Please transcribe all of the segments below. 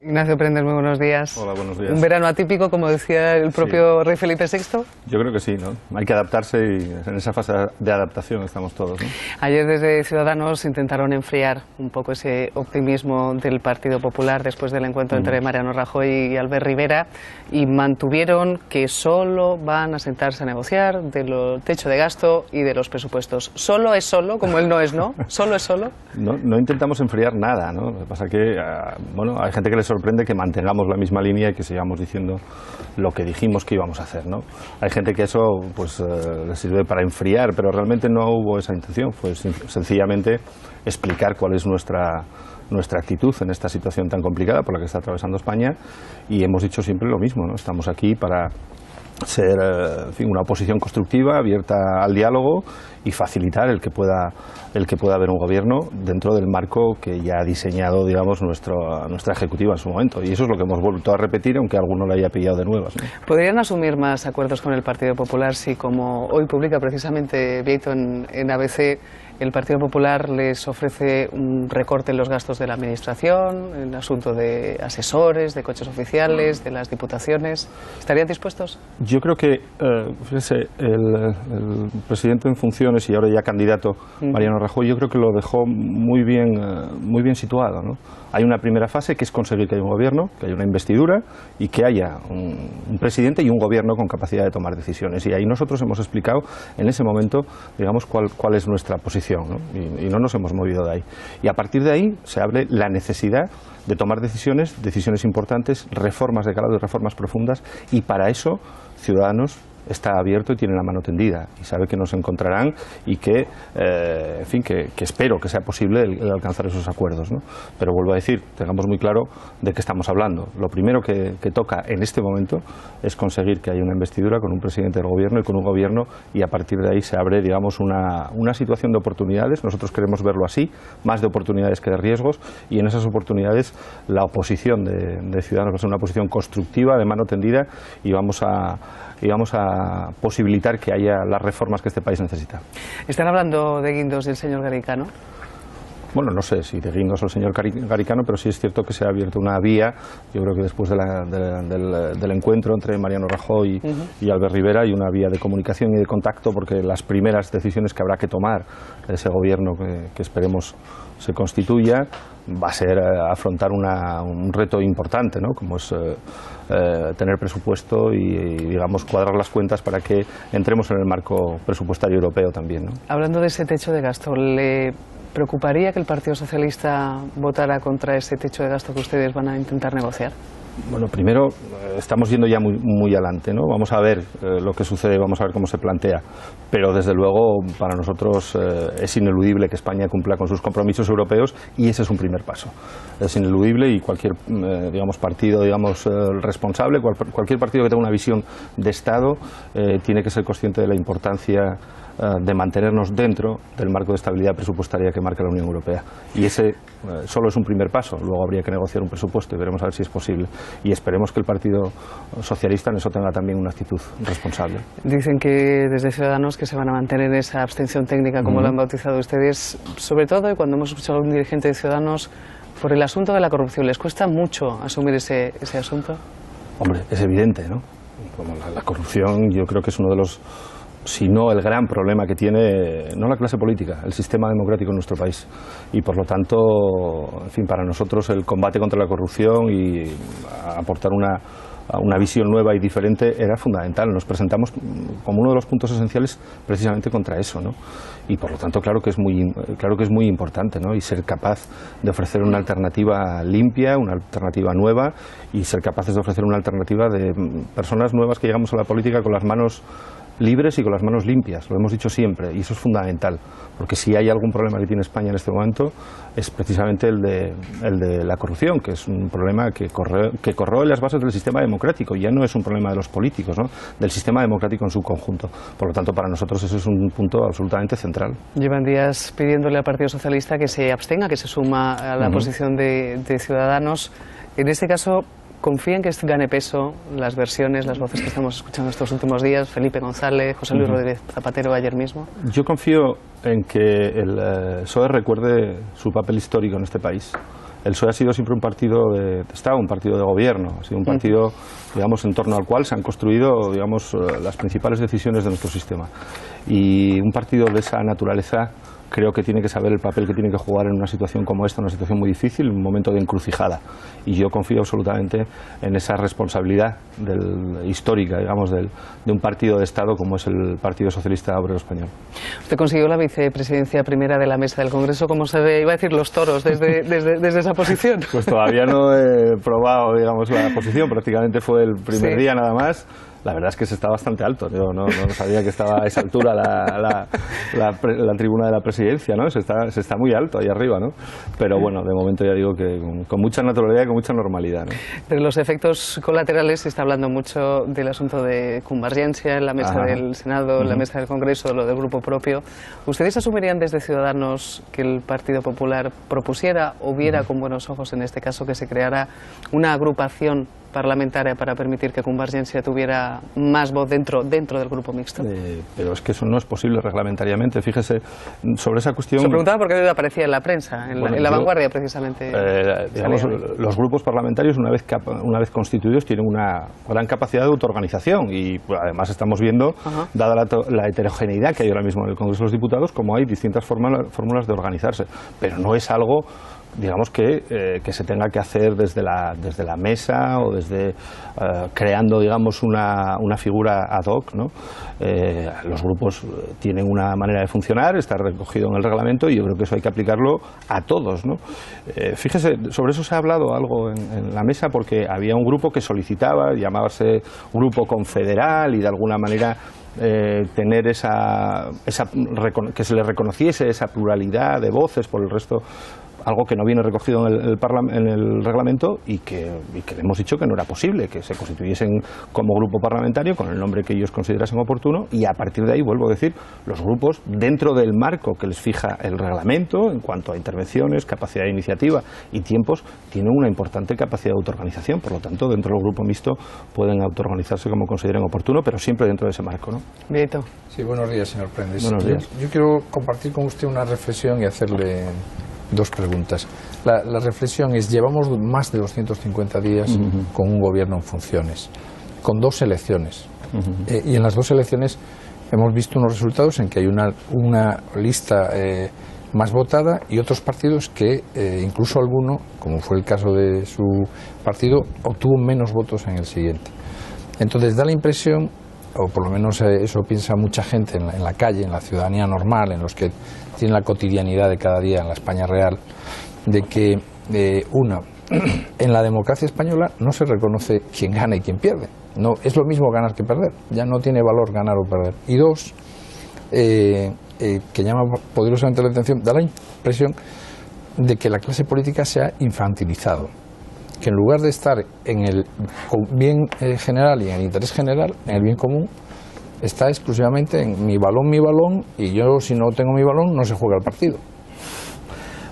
Ignacio Prendes, muy buenos días. Hola, buenos días. Un verano atípico, como decía el propio rey Felipe VI. Yo creo que sí, ¿no? Hay que adaptarse y en esa fase de adaptación estamos todos, ¿no? Ayer desde Ciudadanos intentaron enfriar un poco ese optimismo del Partido Popular después del encuentro entre Mariano Rajoy y Albert Rivera y mantuvieron que solo van a sentarse a negociar del techo de gasto y de los presupuestos. Solo es solo, como el no es no, solo es solo. No intentamos enfriar nada, ¿no? Lo que pasa que, bueno, hay gente que les sorprende que mantengamos la misma línea y que sigamos diciendo lo que dijimos que íbamos a hacer, ¿no? Hay gente que eso pues les sirve para enfriar, pero realmente no hubo esa intención, fue sencillamente explicar cuál es nuestra actitud en esta situación tan complicada por la que está atravesando España, y hemos dicho siempre lo mismo, ¿no? Estamos aquí para ser, en fin, una oposición constructiva, abierta al diálogo y facilitar el que pueda haber un gobierno dentro del marco que ya ha diseñado, digamos, nuestra ejecutiva en su momento. Y eso es lo que hemos vuelto a repetir, aunque a alguno le haya pillado de nuevas, ¿no? ¿Podrían asumir más acuerdos con el Partido Popular si, como hoy publica precisamente Bieito en ABC, el Partido Popular les ofrece un recorte en los gastos de la Administración, en el asunto de asesores, de coches oficiales, de las diputaciones? ¿Estarían dispuestos? Yo creo que, fíjese, el presidente en funciones y ahora ya candidato, Mariano Rajoy, yo creo que lo dejó muy bien situado, ¿no? Hay una primera fase que es conseguir que haya un gobierno, que haya una investidura y que haya un presidente y un gobierno con capacidad de tomar decisiones. Y ahí nosotros hemos explicado en ese momento, digamos, cuál es nuestra posición, ¿no? Y no nos hemos movido de ahí. Y a partir de ahí se abre la necesidad de tomar decisiones importantes, reformas de calado y reformas profundas, y para eso Ciudadanos está abierto y tiene la mano tendida y sabe que nos encontrarán y que, en fin, que espero que sea posible el alcanzar esos acuerdos, ¿no? Pero vuelvo a decir, tengamos muy claro de qué estamos hablando. Lo primero que toca en este momento es conseguir que haya una investidura con un presidente del gobierno y con un gobierno, y a partir de ahí se abre, digamos, una situación de oportunidades. Nosotros queremos verlo así, más de oportunidades que de riesgos, y en esas oportunidades la oposición de Ciudadanos va a ser una oposición constructiva, de mano tendida, y vamos a posibilitar que haya las reformas que este país necesita. ¿Están hablando de guindos del señor Garicano? Bueno, no sé si de guindos o el señor Garicano, pero sí es cierto que se ha abierto una vía. Yo creo que después del encuentro entre Mariano Rajoy y Albert Rivera hay una vía de comunicación y de contacto, porque las primeras decisiones que habrá que tomar ese gobierno que esperemos se constituya va a ser afrontar un reto importante, ¿no? Como es tener presupuesto y, digamos, cuadrar las cuentas para que entremos en el marco presupuestario europeo también, ¿no? Hablando de ese techo de gasto, ¿le preocuparía que el Partido Socialista votara contra ese techo de gasto que ustedes van a intentar negociar? Bueno, primero estamos yendo ya muy adelante, ¿no? Vamos a ver lo que sucede, vamos a ver cómo se plantea, pero desde luego para nosotros es ineludible que España cumpla con sus compromisos europeos, y ese es un primer paso. Es ineludible, y cualquier digamos, partido, digamos, responsable, cualquier partido que tenga una visión de Estado tiene que ser consciente de la importancia de mantenernos dentro del marco de estabilidad presupuestaria que marca la Unión Europea. Y ese solo es un primer paso. Luego habría que negociar un presupuesto y veremos a ver si es posible. Y esperemos que el Partido Socialista en eso tenga también una actitud responsable. Dicen que desde Ciudadanos que se van a mantener en esa abstención técnica, como lo han bautizado ustedes, sobre todo, y cuando hemos escuchado a un dirigente de Ciudadanos, por el asunto de la corrupción. ¿Les cuesta mucho asumir ese asunto? Hombre, es evidente, ¿no? Como la corrupción, yo creo que es uno de los, si no el gran problema que tiene, no la clase política, el sistema democrático en nuestro país. Y por lo tanto, en fin, para nosotros el combate contra la corrupción y aportar una visión nueva y diferente era fundamental. Nos presentamos como uno de los puntos esenciales precisamente contra eso, ¿no? Y por lo tanto claro que es muy importante, ¿no? Y ser capaz de ofrecer una alternativa limpia, una alternativa nueva, y ser capaces de ofrecer una alternativa de personas nuevas que llegamos a la política con las manos libres y con las manos limpias. Lo hemos dicho siempre, y eso es fundamental, porque si hay algún problema que tiene España en este momento es precisamente el de la corrupción, que es un problema que corroe las bases del sistema democrático. Ya no es un problema de los políticos, ¿no? Del sistema democrático en su conjunto. Por lo tanto, para nosotros eso es un punto absolutamente central. Llevan días pidiéndole al Partido Socialista que se abstenga, que se suma a la posición de Ciudadanos. En este caso, ¿confían que gane peso las versiones, las voces que estamos escuchando estos últimos días? Felipe González, José Luis Rodríguez Zapatero ayer mismo. Yo confío en que el PSOE recuerde su papel histórico en este país, El PSOE ha sido siempre un partido de Estado, un partido de gobierno, ha sido un partido, digamos, en torno al cual se han construido, digamos, las principales decisiones de nuestro sistema. Y un partido de esa naturaleza creo que tiene que saber el papel que tiene que jugar en una situación como esta, una situación muy difícil, un momento de encrucijada. Y yo confío absolutamente en esa responsabilidad histórica, digamos, de un partido de Estado como es el Partido Socialista Obrero Español. Usted consiguió la vicepresidencia primera de la mesa del Congreso. ¿Cómo se ve, iba a decir, los toros desde esa posición? Pues todavía no he probado, digamos, la posición. Prácticamente fue el primer día nada más. La verdad es que se está bastante alto. Yo no sabía que estaba a esa altura la tribuna de la presidencia, ¿no? Se está muy alto ahí arriba, ¿no? Pero bueno, de momento ya digo que con mucha naturalidad y con mucha normalidad, ¿no? De los efectos colaterales se está hablando mucho del asunto de Convergencia en la mesa del Senado, en la mesa del Congreso, lo del grupo propio. ¿Ustedes asumirían desde Ciudadanos que el Partido Popular propusiera o viera con buenos ojos en este caso que se creara una agrupación parlamentaria para permitir que Convergencia tuviera más voz dentro del grupo mixto? Pero es que eso no es posible reglamentariamente. Fíjese, sobre esa cuestión... Se preguntaba porque aparecía en la prensa, en la vanguardia precisamente. Digamos, los grupos parlamentarios una vez constituidos tienen una gran capacidad de autoorganización y pues, además estamos viendo, dada la heterogeneidad que hay ahora mismo en el Congreso de los Diputados, como hay distintas fórmulas de organizarse. Pero no es algo, digamos, que se tenga que hacer desde la mesa o desde creando, digamos, una figura ad hoc, ¿no? Los grupos tienen una manera de funcionar, está recogido en el reglamento y yo creo que eso hay que aplicarlo a todos, ¿no? Fíjese, sobre eso se ha hablado algo en la mesa porque había un grupo que solicitaba, llamábase Grupo Confederal y de alguna manera tener que se le reconociese esa pluralidad de voces por el resto, algo que no viene recogido en el reglamento y que le hemos dicho que no era posible, que se constituyesen como grupo parlamentario con el nombre que ellos considerasen oportuno y a partir de ahí, vuelvo a decir, los grupos dentro del marco que les fija el reglamento en cuanto a intervenciones, capacidad de iniciativa y tiempos, tienen una importante capacidad de autoorganización, por lo tanto dentro del grupo mixto pueden autoorganizarse como consideren oportuno, pero siempre dentro de ese marco, ¿no? Vieto. Sí, buenos días, señor Prendes. Buenos días. Yo quiero compartir con usted una reflexión y hacerle dos preguntas. La reflexión es, llevamos más de 250 días con un gobierno en funciones, con dos elecciones. Y en las dos elecciones hemos visto unos resultados en que hay una lista más votada y otros partidos que, incluso alguno, como fue el caso de su partido, obtuvo menos votos en el siguiente. Entonces da la impresión, o por lo menos eso piensa mucha gente en la calle, en la ciudadanía normal, en los que tienen la cotidianidad de cada día en la España real, de que, en la democracia española no se reconoce quién gana y quién pierde. No, es lo mismo ganar que perder, ya no tiene valor ganar o perder. Y dos, que llama poderosamente la atención, da la impresión de que la clase política se ha infantilizado, que en lugar de estar en el bien general y en el interés general, en el bien común, está exclusivamente en mi balón, y yo si no tengo mi balón no se juega el partido.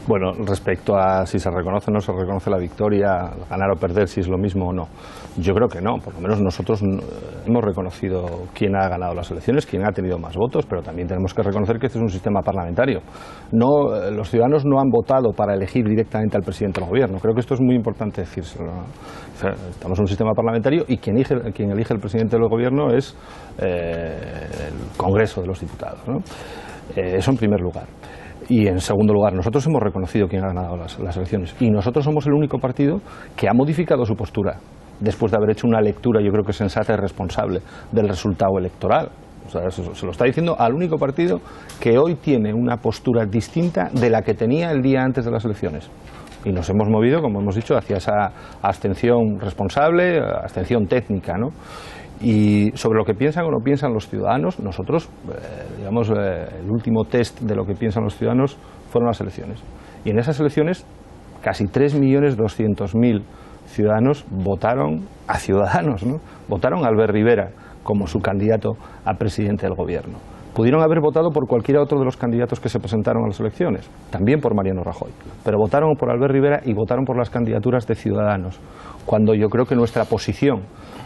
Bueno, respecto a si se reconoce o no se reconoce la victoria, ganar o perder, si es lo mismo o no, yo creo que no. Por lo menos nosotros hemos reconocido quién ha ganado las elecciones, quién ha tenido más votos, pero también tenemos que reconocer que este es un sistema parlamentario. Los ciudadanos no han votado para elegir directamente al presidente del gobierno. Creo que esto es muy importante decírselo, ¿no? O sea, estamos en un sistema parlamentario y quien elige el presidente del gobierno es el Congreso de los Diputados, ¿no? Eso en primer lugar. Y en segundo lugar, nosotros hemos reconocido quién ha ganado las elecciones y nosotros somos el único partido que ha modificado su postura después de haber hecho una lectura, yo creo que sensata y responsable, del resultado electoral. O sea, se lo está diciendo al único partido que hoy tiene una postura distinta de la que tenía el día antes de las elecciones. Y nos hemos movido, como hemos dicho, hacia esa abstención responsable, abstención técnica, ¿no? Y sobre lo que piensan o no piensan los ciudadanos, nosotros, digamos, el último test de lo que piensan los ciudadanos fueron las elecciones. Y en esas elecciones, casi 3.200.000 ciudadanos votaron a Ciudadanos, ¿no? Votaron a Albert Rivera como su candidato a presidente del gobierno. Pudieron haber votado por cualquiera otro de los candidatos que se presentaron a las elecciones, también por Mariano Rajoy, pero votaron por Albert Rivera y votaron por las candidaturas de Ciudadanos, cuando yo creo que nuestra posición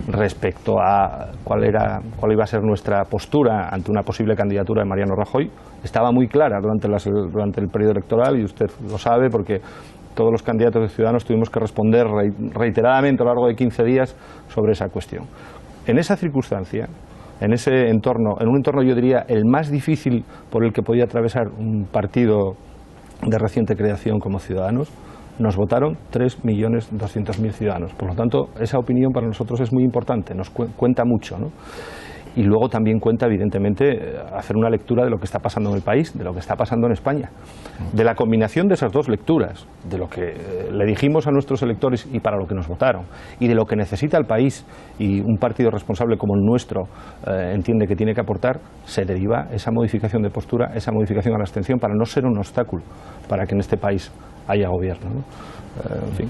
respecto a cuál iba a ser nuestra postura ante una posible candidatura de Mariano Rajoy estaba muy clara durante el periodo electoral, y usted lo sabe porque todos los candidatos de Ciudadanos tuvimos que responder reiteradamente a lo largo de 15 días sobre esa cuestión. En esa circunstancia, en ese entorno, en un entorno yo diría el más difícil por el que podía atravesar un partido de reciente creación como Ciudadanos, nos votaron 3.200.000 ciudadanos. Por lo tanto, esa opinión para nosotros es muy importante, nos cuenta mucho, ¿no? Y luego también cuenta, evidentemente, hacer una lectura de lo que está pasando en el país, de lo que está pasando en España, de la combinación de esas dos lecturas, de lo que le dijimos a nuestros electores y para lo que nos votaron, y de lo que necesita el país y un partido responsable como el nuestro entiende que tiene que aportar, se deriva esa modificación de postura, esa modificación a la abstención para no ser un obstáculo para que en este país haya gobierno, ¿no? En fin.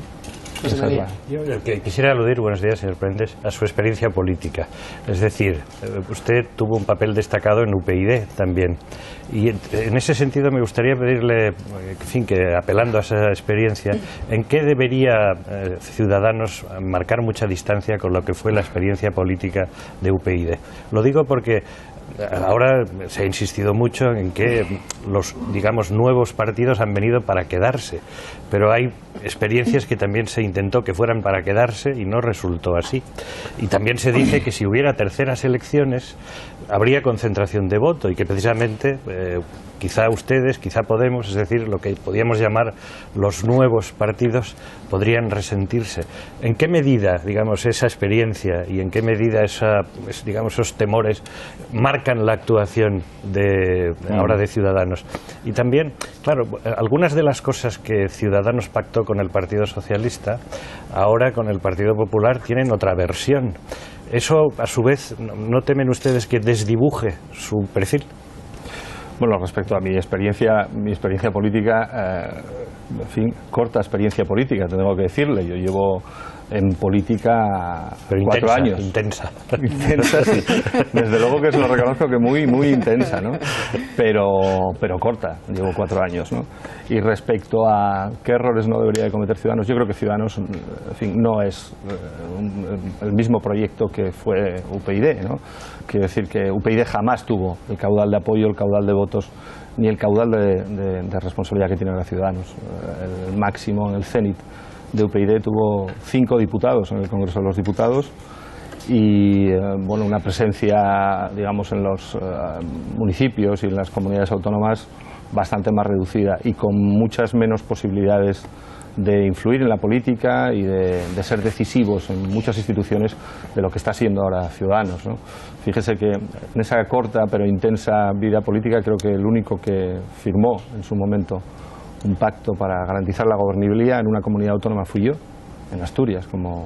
Yo quisiera aludir, buenos días, señor Prendes, a su experiencia política. Es decir, usted tuvo un papel destacado en UPyD también. Y en ese sentido me gustaría pedirle, en fin, que apelando a esa experiencia, ¿en qué debería Ciudadanos marcar mucha distancia con lo que fue la experiencia política de UPyD? Lo digo porque ahora se ha insistido mucho en que los, digamos, nuevos partidos han venido para quedarse, pero hay experiencias que también se intentó que fueran para quedarse y no resultó así. Y también se dice que si hubiera terceras elecciones habría concentración de voto y que precisamente quizá ustedes, quizá Podemos, es decir, lo que podíamos llamar los nuevos partidos, podrían resentirse. ¿En qué medida, digamos, esa experiencia y en qué medida digamos, esos temores marcan la actuación de ahora de Ciudadanos? Y también, claro, algunas de las cosas que Ciudadanos pactó con el Partido Socialista, ahora con el Partido Popular tienen otra versión. ¿Eso, a su vez, no temen ustedes que desdibuje su perfil? Bueno, respecto a mi experiencia política, en fin, corta experiencia política, tengo que decirle. Yo llevo en política 4 años. Intensa. Intensa, sí. Desde luego que se lo reconozco que muy intensa, ¿no? Pero corta, llevo 4 años, ¿no? Y respecto a qué errores no debería de cometer Ciudadanos, yo creo que Ciudadanos, en fin, no es el mismo proyecto que fue UPyD, ¿no? Quiero decir que UPyD jamás tuvo el caudal de apoyo, el caudal de votos, ni el caudal de responsabilidad que tienen ahora Ciudadanos. El máximo en el cenit de UPyD tuvo 5 diputados en el Congreso de los Diputados y bueno, una presencia, digamos, en los municipios y en las comunidades autónomas bastante más reducida y con muchas menos posibilidades de influir en la política y de ser decisivos en muchas instituciones de lo que está siendo ahora Ciudadanos, ¿no? Fíjese que en esa corta pero intensa vida política creo que el único que firmó en su momento un pacto para garantizar la gobernabilidad en una comunidad autónoma fui yo, en Asturias, como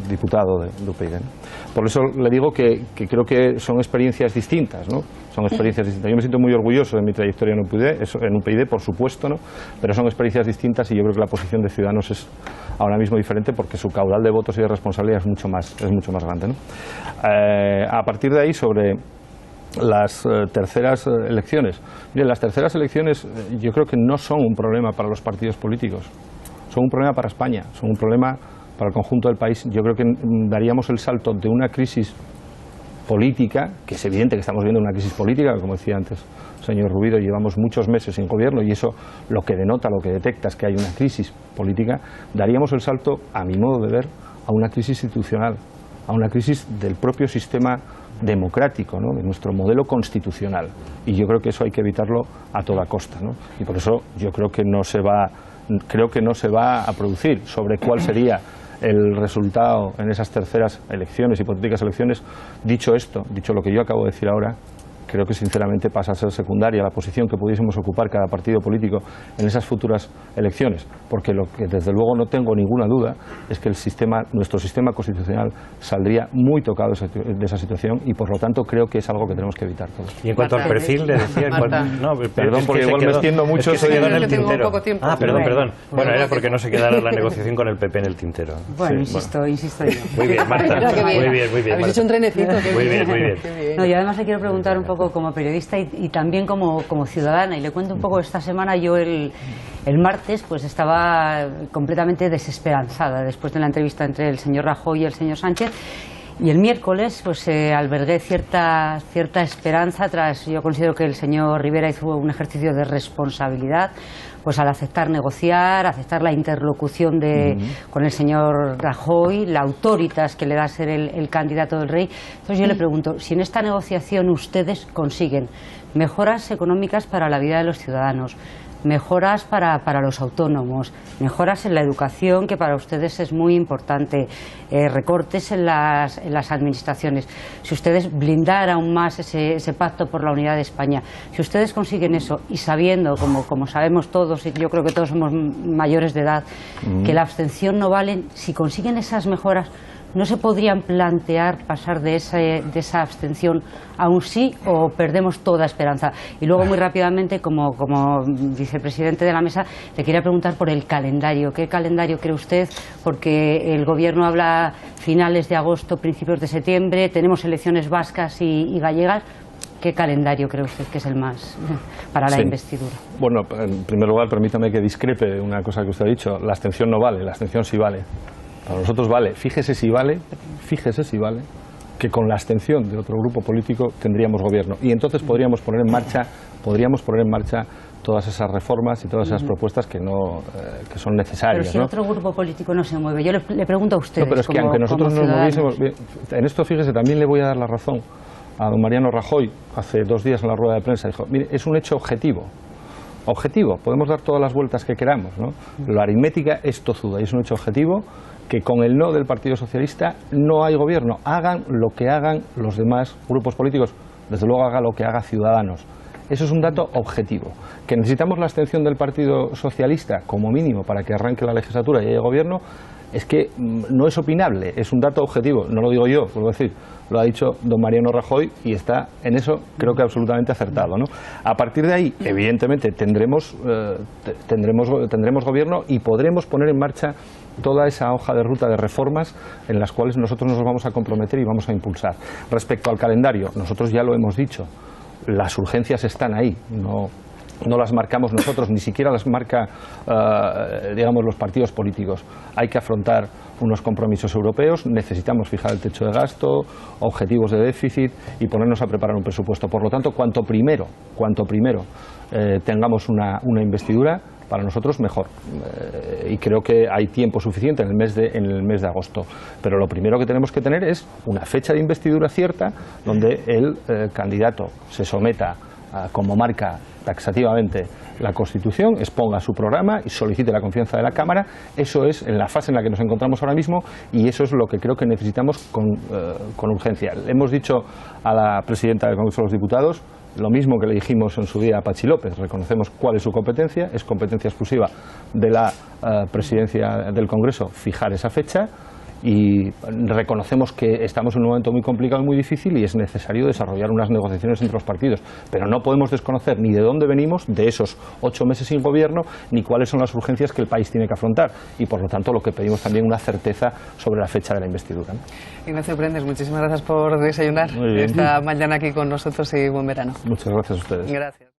diputado de UPyD, ¿no? Por eso le digo que creo que son experiencias distintas, ¿no? Son experiencias distintas. Yo me siento muy orgulloso de mi trayectoria en UPyD, por supuesto, ¿no? Pero son experiencias distintas y yo creo que la posición de Ciudadanos es ahora mismo diferente porque su caudal de votos y de responsabilidad es mucho más grande, ¿no? A partir de ahí, sobre las terceras elecciones. Miren, las terceras elecciones yo creo que no son un problema para los partidos políticos, son un problema para España, son un problema para el conjunto del país. Yo creo que daríamos el salto de una crisis política, que es evidente que estamos viendo una crisis política, como decía antes el señor Rubido, llevamos muchos meses sin gobierno y eso lo que denota, lo que detecta es que hay una crisis política. Daríamos el salto, a mi modo de ver, a una crisis institucional, a una crisis del propio sistema democrático, ¿no? De nuestro modelo constitucional, y yo creo que eso hay que evitarlo a toda costa, ¿no? Y por eso yo creo que no se va a producir. Sobre cuál sería el resultado en esas terceras elecciones, hipotéticas elecciones, dicho lo que yo acabo de decir ahora, creo que sinceramente pasa a ser secundaria la posición que pudiésemos ocupar cada partido político en esas futuras elecciones, porque lo que desde luego no tengo ninguna duda es que nuestro sistema constitucional saldría muy tocado de esa situación y por lo tanto creo que es algo que tenemos que evitar todos. Y en cuanto al perfil, le decía... Perdón, porque igual me extiendo mucho. Es que se quedó en el tintero. Poco tiempo. Perdón. Bueno, era porque no se quedara la negociación con el PP en el tintero. Bueno, insisto yo. Muy bien, Marta. Muy bien. Habéis hecho un trenecito. Muy bien. No, y además le quiero preguntar un poco como periodista y también como ciudadana, y le cuento un poco. Esta semana yo el martes pues estaba completamente desesperanzada después de la entrevista entre el señor Rajoy y el señor Sánchez, y el miércoles pues albergué cierta esperanza yo considero que el señor Rivera hizo un ejercicio de responsabilidad pues al aceptar negociar, aceptar la interlocución con el señor Rajoy, la autoritas que le da a ser el candidato del rey. Entonces yo le pregunto, si en esta negociación ustedes consiguen mejoras económicas para la vida de los ciudadanos, mejoras para los autónomos, mejoras en la educación, que para ustedes es muy importante, recortes en las administraciones, si ustedes blindar aún más ese pacto por la unidad de España, si ustedes consiguen eso y sabiendo, como sabemos todos, y yo creo que todos somos mayores de edad, que la abstención no vale, si consiguen esas mejoras, ¿no se podrían plantear pasar de esa abstención a un sí, o perdemos toda esperanza? Y luego, muy rápidamente, como vicepresidente de la mesa, le quería preguntar por el calendario. ¿Qué calendario cree usted? Porque el Gobierno habla finales de agosto, principios de septiembre, tenemos elecciones vascas y gallegas. ¿Qué calendario cree usted que es el más para la investidura? Bueno, en primer lugar, permítame que discrepe de una cosa que usted ha dicho. La abstención no vale, la abstención sí vale. Para nosotros vale. Fíjese si vale, que con la abstención de otro grupo político tendríamos gobierno. Y entonces podríamos poner en marcha todas esas reformas y todas esas propuestas que son necesarias. Pero si otro grupo político no se mueve, yo le pregunto a ustedes. No, pero es que aunque nosotros nos moviésemos, en esto, fíjese, también le voy a dar la razón a don Mariano Rajoy. Hace 2 días en la rueda de prensa dijo, mire, es un hecho objetivo, podemos dar todas las vueltas que queramos, ¿no? La aritmética es tozuda y es un hecho objetivo que con el no del Partido Socialista no hay gobierno. Hagan lo que hagan los demás grupos políticos, desde luego haga lo que haga Ciudadanos. Eso es un dato objetivo. Que necesitamos la abstención del Partido Socialista como mínimo para que arranque la legislatura y haya gobierno, es que no es opinable, es un dato objetivo. No lo digo yo, vuelvo a decir, lo ha dicho don Mariano Rajoy y está en eso, creo que absolutamente acertado, ¿no? A partir de ahí, evidentemente, tendremos gobierno y podremos poner en marcha toda esa hoja de ruta de reformas en las cuales nosotros nos vamos a comprometer y vamos a impulsar. Respecto al calendario, nosotros ya lo hemos dicho, las urgencias están ahí, no las marcamos nosotros, ni siquiera las marca los partidos políticos. Hay que afrontar unos compromisos europeos, necesitamos fijar el techo de gasto, objetivos de déficit y ponernos a preparar un presupuesto. Por lo tanto, cuanto primero tengamos una investidura, para nosotros mejor. Y creo que hay tiempo suficiente en el mes de agosto. Pero lo primero que tenemos que tener es una fecha de investidura cierta donde el candidato se someta como marca taxativamente la Constitución, exponga su programa y solicite la confianza de la Cámara. Eso es en la fase en la que nos encontramos ahora mismo y eso es lo que creo que necesitamos con urgencia. Le hemos dicho a la presidenta del Congreso de los Diputados lo mismo que le dijimos en su día a Patxi López. Reconocemos cuál es su competencia, es competencia exclusiva de la presidencia del Congreso fijar esa fecha. Y reconocemos que estamos en un momento muy complicado y muy difícil y es necesario desarrollar unas negociaciones entre los partidos, pero no podemos desconocer ni de dónde venimos de esos 8 meses sin gobierno ni cuáles son las urgencias que el país tiene que afrontar y por lo tanto lo que pedimos también una certeza sobre la fecha de la investidura, ¿no? Ignacio Prendes, muchísimas gracias por desayunar esta mañana aquí con nosotros y buen verano. Muchas gracias a ustedes. Gracias.